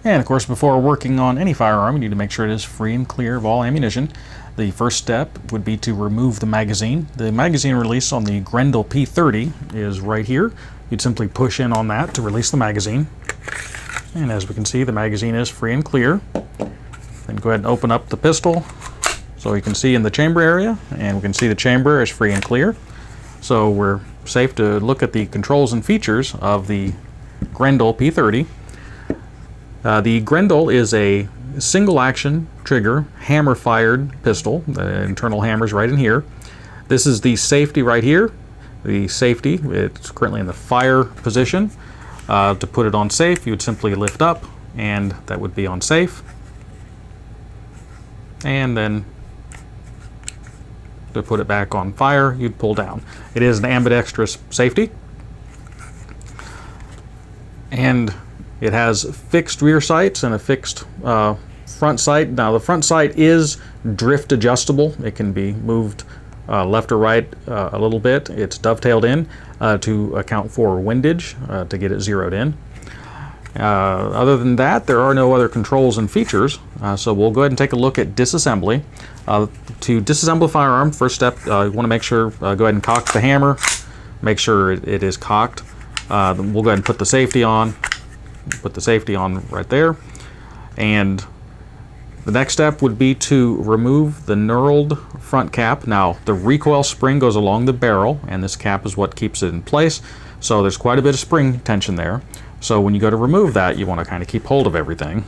And of course, before working on any firearm, you need to make sure it is free and clear of all ammunition. The first step would be to remove the magazine. The magazine release on the Grendel P30 is right here. You'd simply push in on that to release the magazine. And as we can see, the magazine is free and clear. Then go ahead and open up the pistol so you can see in the chamber area, and we can see the chamber is free and clear. So we're safe to look at the controls and features of the Grendel P30. The Grendel is a single action trigger hammer fired pistol. The internal hammer's right in here. This is the safety right here. The safety, it's currently in the fire position. To put it on safe, you would simply lift up and that would be on safe. And then to put it back on fire, you'd pull down. It is an ambidextrous safety. And it has fixed rear sights and a fixed front sight. Now the front sight is drift adjustable. It can be moved left or right a little bit. It's dovetailed in to account for windage to get it zeroed in. Other than that, there are no other controls and features, so we'll go ahead and take a look at disassembly. To disassemble a firearm, first step, you want to make sure, go ahead and cock the hammer, make sure it is cocked. Then we'll go ahead and put the safety on. Put the safety on right there, and the next step would be to remove the knurled front cap. Now the recoil spring goes along the barrel, and this cap is what keeps it in place, so there's quite a bit of spring tension there. So when you go to remove that, you want to kind of keep hold of everything.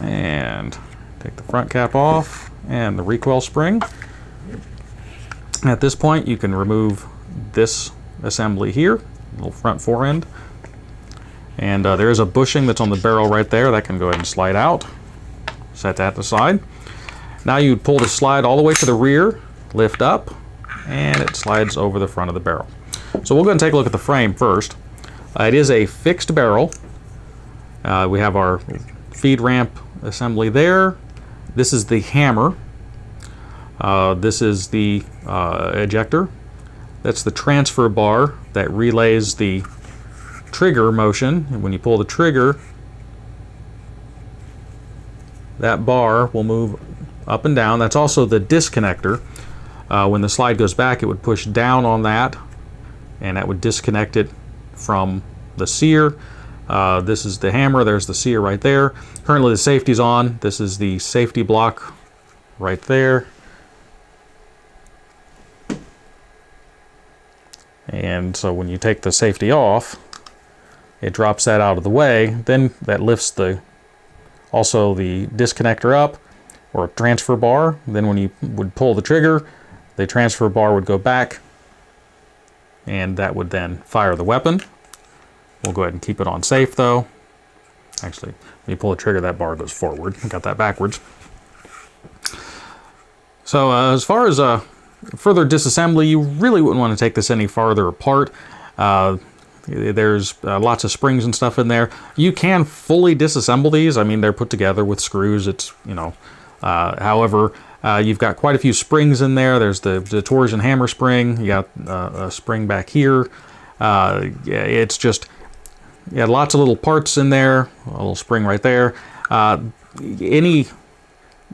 And take the front cap off and the recoil spring. At this point, you can remove this assembly here, little front fore end. And there is a bushing that's on the barrel right there that can go ahead and slide out. Set that aside. Now you'd pull the slide all the way to the rear, lift up, and it slides over the front of the barrel. So we'll go ahead and take a look at the frame first. It is a fixed barrel. We have our feed ramp assembly there. This is the hammer. This is the ejector. That's the transfer bar that relays the trigger motion. And when you pull the trigger, that bar will move up and down. That's also the disconnector. When the slide goes back, it would push down on that, and that would disconnect it from the sear. This is the hammer. There's the sear right there. Currently the safety's on. This is the safety block right there. And so when you take the safety off, it drops that out of the way. Then that lifts also the disconnector up, or transfer bar. Then when you would pull the trigger, the transfer bar would go back, and that would then fire the weapon. We'll go ahead and keep it on safe though. Actually, when you pull the trigger, that bar goes forward. Got that backwards. So as far as further disassembly, you really wouldn't want to take this any farther apart. There's lots of springs and stuff in there. You can fully disassemble these. I mean, they're put together with screws. It's, you know, however, you've got quite a few springs in there. There's the torsion hammer spring. You got a spring back here. Yeah, it's just, you had lots of little parts in there, a little spring right there. Any,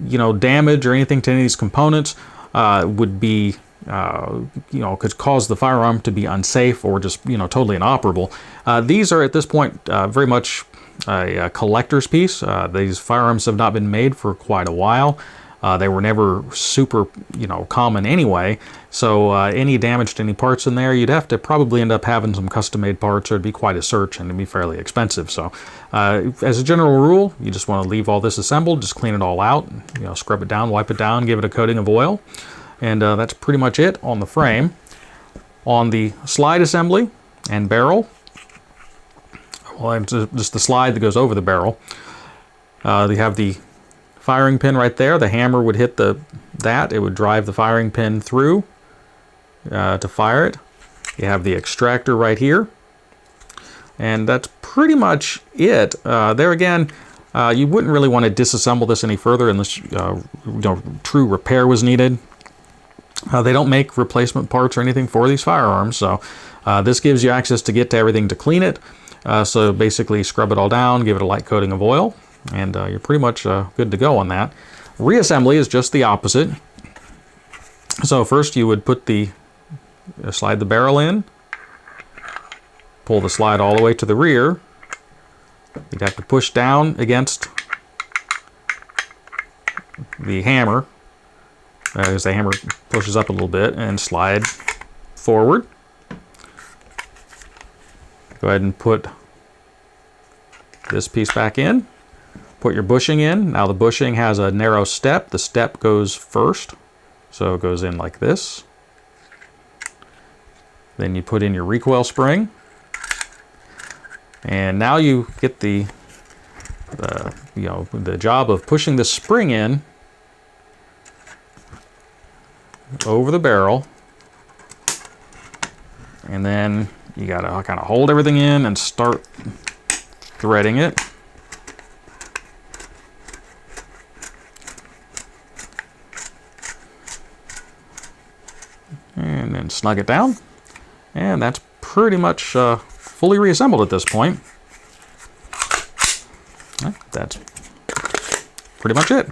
you know, damage or anything to any of these components would be, you know, could cause the firearm to be unsafe or just, you know, totally inoperable. These are at this point very much a collector's piece. These firearms have not been made for quite a while. They were never super, you know, common anyway. So any damage to any parts in there, you'd have to probably end up having some custom-made parts, or it'd be quite a search and it'd be fairly expensive. So as a general rule, you just want to leave all this assembled, just clean it all out, you know, scrub it down, wipe it down, give it a coating of oil, and that's pretty much it on the frame. On the slide assembly and barrel, well, it's just the slide that goes over the barrel. You have the firing pin right there. The hammer would hit that. It would drive the firing pin through to fire it. You have the extractor right here. And that's pretty much it. There again, You wouldn't really want to disassemble this any further unless true repair was needed. They don't make replacement parts or anything for these firearms, so this gives you access to get to everything to clean it. So basically scrub it all down, give it a light coating of oil, and you're pretty much good to go on that. Reassembly is just the opposite. So first you would put slide the barrel in, pull the slide all the way to the rear. You'd have to push down against the hammer as the hammer pushes up a little bit, and slide forward. Go ahead and put this piece back in. Put your bushing in. Now the bushing has a narrow step. The step goes first, so it goes in like this. Then you put in your recoil spring. And now you get the job of pushing the spring in over the barrel, and then you gotta kind of hold everything in and start threading it. And then snug it down, and that's pretty much fully reassembled at this point. That's pretty much it.